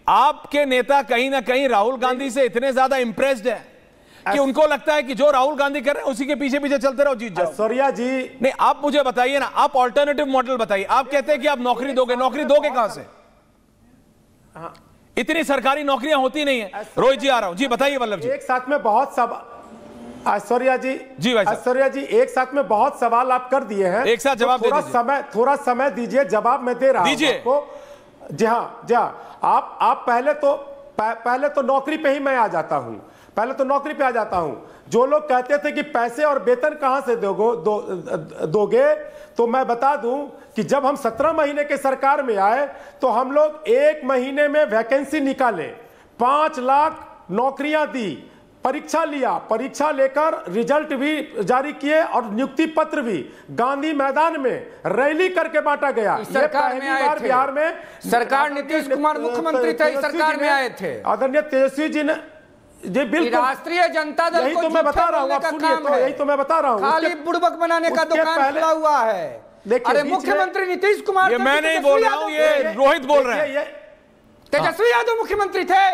आपके नेता कहीं ना कहीं राहुल गांधी से इतने ज्यादा इंप्रेस्ड है कि उनको लगता है कि जो राहुल गांधी कर रहे हैं उसी के पीछे पीछे चलते रहो, जीत जाओ। ऐश्वर्या जी, नहीं, आप मुझे बताइए ना, आप ऑल्टरनेटिव मॉडल बताइए। आप कहते हैं कि आप नौकरी दोगे, नौकरी दोगे कहां से? इतनी सरकारी नौकरियां होती नहीं है। रोहित जी आ रहा हूं जी, बताइए वल्लभ जी। एक साथ में बहुत सब ऐश्वर्या जी भाई ऐश्वर्या जी एक साथ में बहुत सवाल आप कर दिए हैं, एक साथ जवाब थोड़ा समय दीजिए, जवाब मैं दे रहा हूं आपको। जी हाँ, आप पहले तो नौकरी पे ही मैं आ जाता हूं, पहले तो नौकरी पे आ जाता हूं। जो लोग कहते थे कि पैसे और वेतन कहां से दोगे, तो मैं बता दूं कि जब हम 17 महीने के सरकार में आए तो हम लोग 1 महीने में वैकेंसी निकाले, 5 लाख नौकरियां दी, परीक्षा लिया, परीक्षा लेकर रिजल्ट भी जारी किए और नियुक्ति पत्र भी गांधी मैदान में रैली करके बांटा गया। ये पहली बार बिहार में सरकार नीतीश कुमार मुख्यमंत्री थे, सरकार में आए थे। आदरणीय तेजस्वी जी ने जी बिल्कुल राष्ट्रीय जनता दल यही तो मैं बता रहा हूँ, आप सुनिए तो, यही तो मैं बता रहा हूँ। खाली बुड़बक बनाने का दुकान खुला हुआ है। अरे मुख्यमंत्री नीतीश कुमार, ये मैं नहीं बोल रहा हूँ, ये रोहित बोल रहे हैं। तेजस्वी यादव मुख्यमंत्री थे,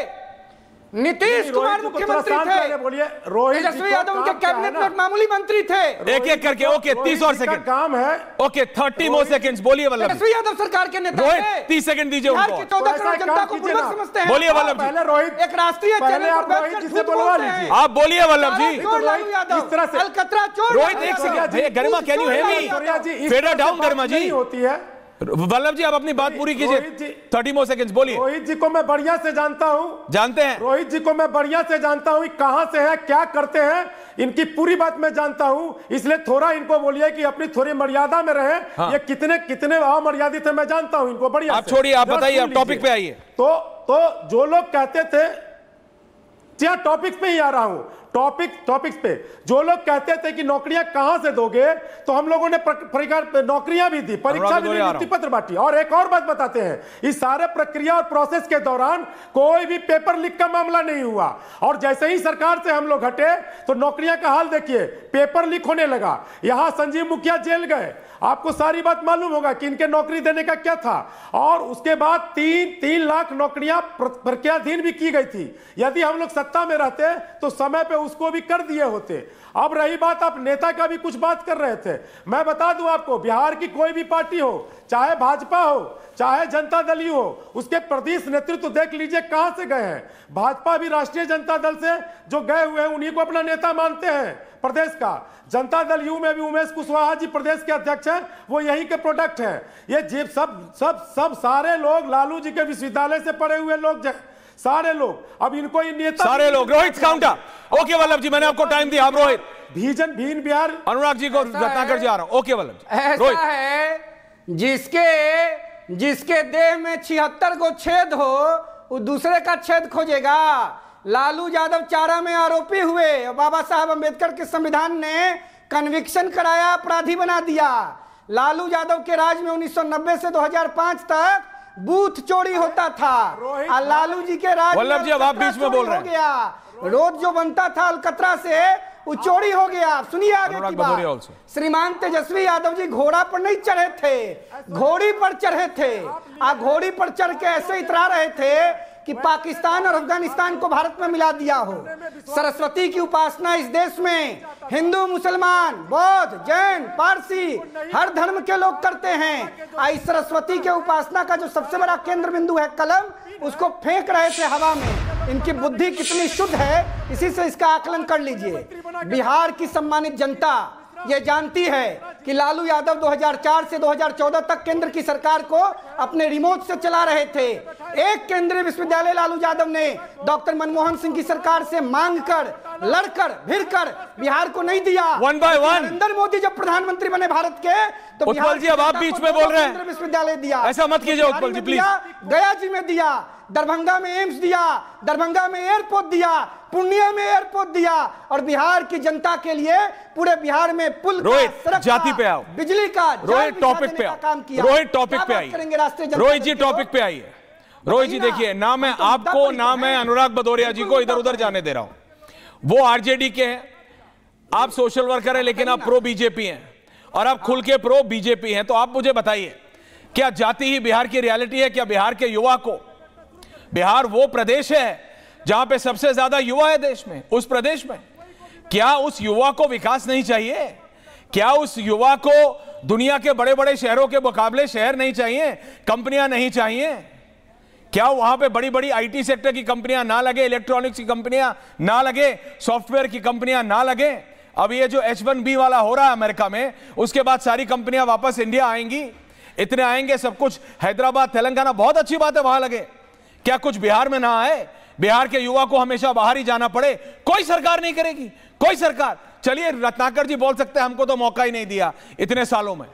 नीतीश कुमार मुख्यमंत्री थे, बोलिए। रोहित तेजस्वी यादव उनके कैबिनेट में मामूली मंत्री थे। एक एक करके, ओके 30 और सेकंड काम है, ओके 30 मोर सेकंड्स। बोलिए वल्लभ। तेजस्वी यादव सरकार के नेता रोहित 30 सेकंड दीजिए उनको। 14 करोड़ जनता को बुड़बक समझते हैं। बोलिए वल्लभ जी। रोहित एक राष्ट्रीय चैनल पर बैठकर झूठ बोलते हैं। आप बोलिए वल्लभ जी। इस तरह से अलकतरा चोर। रोहित एक second, Garima can you hear me? Fader down Garima ji होती है। वल्लभ जी आप अपनी बात पूरी कीजिए। 30 मोर सेकंड्स बोलिए। रोहित जी को मैं बढ़िया से जानता हूं, जानते हैं रोहित जी को मैं बढ़िया से जानता हूं, कहां से है, क्या करते हैं, इनकी पूरी बात मैं जानता हूं। इसलिए थोड़ा इनको बोलिए कि अपनी थोड़ी मर्यादा में रहे। हाँ। ये कितने अमर्यादित है मैं जानता हूं इनको बढ़िया। आप छोड़िए, आप बताइए, आप टॉपिक पे आइए। तो जो लोग कहते थे, टॉपिक पे ही आ रहा हूं, टॉपिक्स पे जो लोग कहते थे कि नौकरियां कहां से दोगे, तो हम लोगों ने नौकरियां भी दी, परीक्षा भी दी, नियुक्ति पत्र बांटी। और एक और बात बताते हैं, इस सारे प्रक्रिया और प्रोसेस के दौरान कोई भी पेपर लीक का मामला नहीं हुआ। और जैसे ही सरकार से हम लोग हटे तो नौकरियां का हाल देखिए, पेपर लीक होने लगा। यहां संजीव मुखिया जेल गए, आपको सारी बात मालूम होगा कि इनके नौकरी देने का क्या था। और उसके बाद 3 लाख नौकरियां प्रक्रियाधीन भी की गई थी। यदि हम लोग सत्ता में रहते तो समय पे उसको भी कर दिए होते। अब रही बात, आप नेता का भी कुछ बात कर रहे थे, मैं बता दूं आपको, बिहार की कोई भी पार्टी हो, चाहे भाजपा हो चाहे जनता दल हो, उसके प्रदेश नेतृत्व देख लीजिए कहां से गए हैं। भाजपा भी राष्ट्रीय जनता दल से जो गए हुए हैं उन्हीं को अपना नेता मानते हैं प्रदेश का। जनता दल यू में भी उमेश कुशवाहा जी प्रदेश के अध्यक्ष हैं, वो यही के प्रोडक्ट हैं। ये जीप सब सारे लोग लालू जी के विश्वविद्यालय से पढ़े हुए लोग, सारे लोग। अब इनको ये नेता सारे लोग। रोहित काउंटर। ओके वल्लभ जी, मैंने आपको टाइम दिया। आप रोहित। भीन बिहार अनुराग जी को रत्नाकर जी आ रहा हूं। ओके वल्लभ जी। ऐसा है जिसके देह में 76 को छेद हो, वो दूसरे का छेद खोजेगा। लालू यादव चारा में आरोपी हुए, बाबा साहब अंबेडकर के संविधान ने कन्विक्शन कराया, अपराधी बना दिया। लालू यादव के राज में 1990 से 2005 तक बूथ चोरी होता था। और लालू जी के राज वल्लभ जी अब आप बीच में बोल रहे हैं। रोड जो बनता था अलकतरा से, वो चोरी हो गया। सुनिए आगे की बात। श्रीमान तेजस्वी यादव जी घोड़ा पर नहीं चढ़े थे, घोड़ी पर चढ़े थे। घोड़ी पर चढ़ के ऐसे इतरा रहे थे कि पाकिस्तान और अफगानिस्तान को भारत में मिला दिया हो। सरस्वती की उपासना इस देश में हिंदू, मुसलमान, बौद्ध, जैन, पारसी हर धर्म के लोग करते हैं। इस सरस्वती के उपासना का जो सबसे बड़ा केंद्र बिंदु है कलम, उसको फेंक रहे थे हवा में। इनकी बुद्धि कितनी शुद्ध है, इसी से इसका आकलन कर लीजिए। बिहार की सम्मानित जनता ये जानती है कि लालू यादव 2004 से 2014 तक केंद्र की सरकार को अपने रिमोट से चला रहे थे। एक केंद्रीय विश्वविद्यालय लालू यादव ने डॉक्टर मनमोहन सिंह की सरकार से मांग कर, लड़कर, भिड़कर बिहार को नहीं दिया। 1 by 1 नरेंद्र मोदी जब प्रधानमंत्री बने भारत के, तो उत्पल जी अब आप बीच में बोल रहे हैं। विश्वविद्यालय दिया, ऐसा मत कीजिए उत्पल जी प्लीज। गया जी में दिया, दरभंगा में एम्स दिया, दरभंगा में एयरपोर्ट दिया, पूर्णिया में एयरपोर्ट दिया। और बिहार की जनता के लिए पूरे बिहार में पुल, रोहित जाति पे आओ, बिजली का, रोहित टॉपिक पे आओ, रोहित टॉपिक पे आइए, रोहित जी टॉपिक पे आइए। रोहित जी देखिए, ना मैं आपको ना मैं अनुराग भदौरिया जी को इधर उधर जाने दे रहा हूं। वो आरजेडी के हैं, आप सोशल वर्कर हैं, लेकिन आप प्रो बीजेपी हैं और आप खुल के प्रो बीजेपी हैं। तो आप मुझे बताइए, क्या जाति ही बिहार की रियलिटी है? क्या बिहार के युवा को बिहार वो प्रदेश है जहां पे सबसे ज्यादा युवा है देश में। उस प्रदेश में क्या उस युवा को विकास नहीं चाहिए? क्या उस युवा को दुनिया के बड़े बड़े शहरों के मुकाबले शहर नहीं चाहिए, कंपनियां नहीं चाहिए? क्या वहां पे बड़ी बड़ी आईटी सेक्टर की कंपनियां ना लगे, इलेक्ट्रॉनिक्स की कंपनियां ना लगे, सॉफ्टवेयर की कंपनियां ना लगे? अब ये जो H1B वाला हो रहा है अमेरिका में, उसके बाद सारी कंपनियां वापस इंडिया आएंगी, इतने आएंगे, सब कुछ हैदराबाद, तेलंगाना, बहुत अच्छी बात है वहां लगे। क्या कुछ बिहार में ना आए? बिहार के युवा को हमेशा बाहर ही जाना पड़े? कोई सरकार नहीं करेगी, कोई सरकार। चलिए रत्नाकर जी बोल सकते हैं हमको तो मौका ही नहीं दिया इतने सालों में,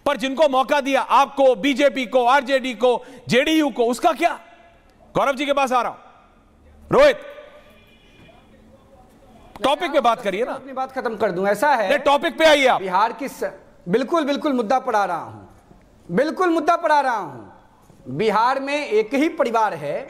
पर जिनको मौका दिया, आपको, बीजेपी को, आरजेडी को, जेडीयू को, उसका क्या? गौरव जी के पास आ रहा हूं। रोहित, टॉपिक पे बात करिए ना। अपनी बात खत्म कर दूं, ऐसा है। टॉपिक पे आइए आप। बिहार की बिल्कुल मुद्दा पर आ रहा हूं, बिल्कुल मुद्दा पर आ रहा हूं। बिहार में एक ही परिवार है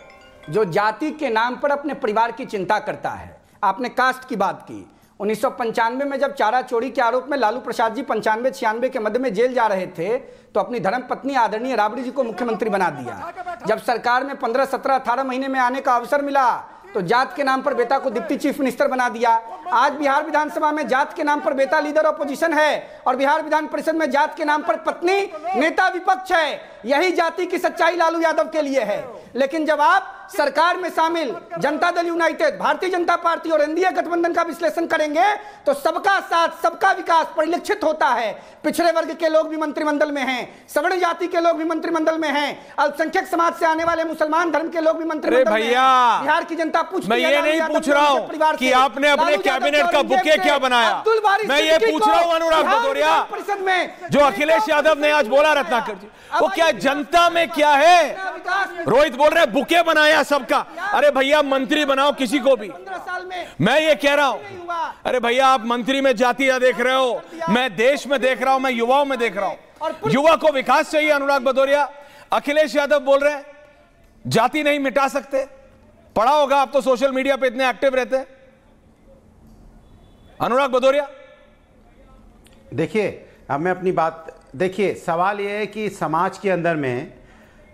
जो जाति के नाम पर अपने परिवार की चिंता करता है। आपने कास्ट की बात की। 1995 में जब चारा चोरी के आरोप में लालू प्रसाद जी 95-96 के मध्य में जेल जा रहे थे, तो अपनी धर्म पत्नी आदरणीय राबड़ी जी को मुख्यमंत्री बना दिया। जब सरकार में 15, 17, 18 महीने में आने का अवसर मिला, तो जात के नाम पर बेटा को डिप्टी चीफ मिनिस्टर बना दिया। आज बिहार विधानसभा में जात के नाम पर बेटा लीडर ऑपोजिशन है और बिहार विधान परिषद में जात के नाम पर पत्नी नेता विपक्ष है। यही जाति की सच्चाई लालू यादव के लिए है। लेकिन जब आप सरकार में शामिल जनता दल यूनाइटेड, भारतीय जनता पार्टी और एनडीए गठबंधन का विश्लेषण करेंगे तो सबका साथ, सबका विकास परिलक्षित होता है। पिछड़े वर्ग के लोग भी मंत्रिमंडल में हैं, सवर्ण जाति के लोग भी मंत्रिमंडल में हैं, अल्पसंख्यक समाज से आने वाले मुसलमान धर्म के लोग भी मंत्रिमंडल में हैं। बिहार की जनता पूछती है, मैं ये नहीं पूछ रहा हूं कि आपने अपने कैबिनेट का बुके क्या बनाया, मैं ये पूछ रहा हूं अनुराग भदौरिया, परिषद में जो अखिलेश यादव ने आज बोला रत्नाकर जी, वो क्या जनता में क्या है? रोहित बोल रहे बुके बनाया सबका। अरे भैया मंत्री बनाओ किसी को भी। मैं ये कह रहा हूं, अरे भैया आप मंत्री में जातियां देख रहे हो, मैं देश में देख रहा हूं, मैं युवाओं में देख रहा हूं। युवा को विकास चाहिए। अनुराग भदौरिया, अखिलेश यादव बोल रहे हैं जाति नहीं मिटा सकते। पढ़ा होगा आप तो, सोशल मीडिया पे इतने एक्टिव रहते हैं। अनुराग भदौरिया देखिए, अब मैं अपनी बात, देखिए सवाल यह है कि समाज के अंदर में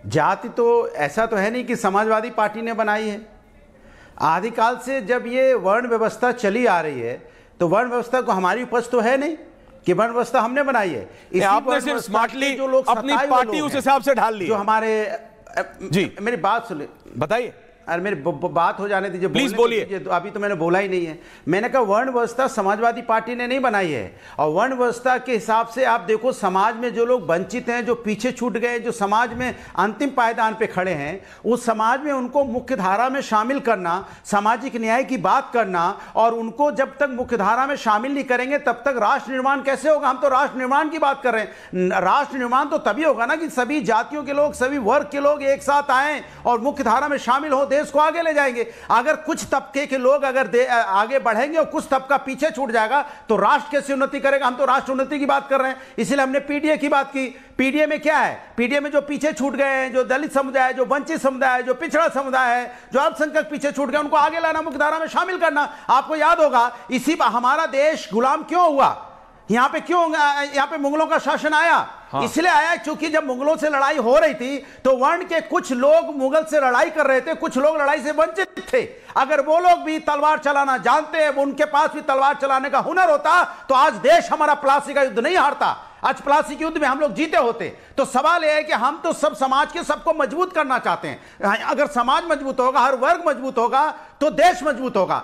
जाति तो ऐसा तो है नहीं कि समाजवादी पार्टी ने बनाई है। आदिकाल से जब ये वर्ण व्यवस्था चली आ रही है, तो वर्ण व्यवस्था को हमारी उपज तो है नहीं कि वर्ण व्यवस्था हमने बनाई है। आपने सिर्फ स्मार्टली जो लोग अपनी पार्टी उस हिसाब से ढाल ली, जो हमारे जी। मेरी बात सुनिए, बताइए। अरे मेरी बात हो जाने दीजिए, प्लीज बोलिए। तो अभी तो मैंने बोला ही नहीं है। मैंने कहा वर्ण व्यवस्था समाजवादी पार्टी ने नहीं बनाई है, और वर्ण व्यवस्था के हिसाब से आप देखो समाज में जो लोग वंचित हैं, जो पीछे छूट गए, जो समाज में अंतिम पायदान पे खड़े हैं, उस समाज में उनको मुख्य धारा में शामिल करना, सामाजिक न्याय की बात करना, और उनको जब तक मुख्य धारा में शामिल नहीं करेंगे तब तक राष्ट्र निर्माण कैसे होगा? हम तो राष्ट्र निर्माण की बात कर रहे हैं। राष्ट्र निर्माण तो तभी होगा ना कि सभी जातियों के लोग, सभी वर्ग के लोग एक साथ आए और मुख्य धारा में शामिल हो, देश को आगे ले जाएंगे। अगर कुछ तबके के लोग अगर आगे बढ़ेंगे और कुछ तबका पीछे छूट जाएगा तो राष्ट्र कैसे उन्नति करेगा? हम तो राष्ट्र उन्नति की बात कर रहे हैं, इसलिए हमने पीडीए की बात की। पीडीए में क्या है? पीडीए में जो पीछे छूट गए हैं, जो दलित समुदाय, जो वंचित समुदाय, जो पिछड़ा समुदाय है, जो अल्पसंख्यक पीछे छूट गए, उनको आगे लाना, मुख्यधारा में शामिल करना। आपको याद होगा इसी हमारा देश गुलाम क्यों हुआ? यहाँ पे क्यों, यहाँ पे मुगलों का शासन आया? हाँ। इसलिए आया क्योंकि जब मुगलों से लड़ाई हो रही थी तो वर्ण के कुछ लोग मुगल से लड़ाई कर रहे थे, कुछ लोग लड़ाई से वंचित थे। अगर वो लोग भी तलवार चलाना जानते हैं, उनके पास भी तलवार चलाने का हुनर होता, तो आज देश हमारा प्लासी का युद्ध नहीं हारता। आज प्लासी के युद्ध में हम लोग जीते होते। तो सवाल यह है कि हम तो सब समाज के सबको मजबूत करना चाहते हैं। अगर समाज मजबूत होगा, हर वर्ग मजबूत होगा, तो देश मजबूत होगा।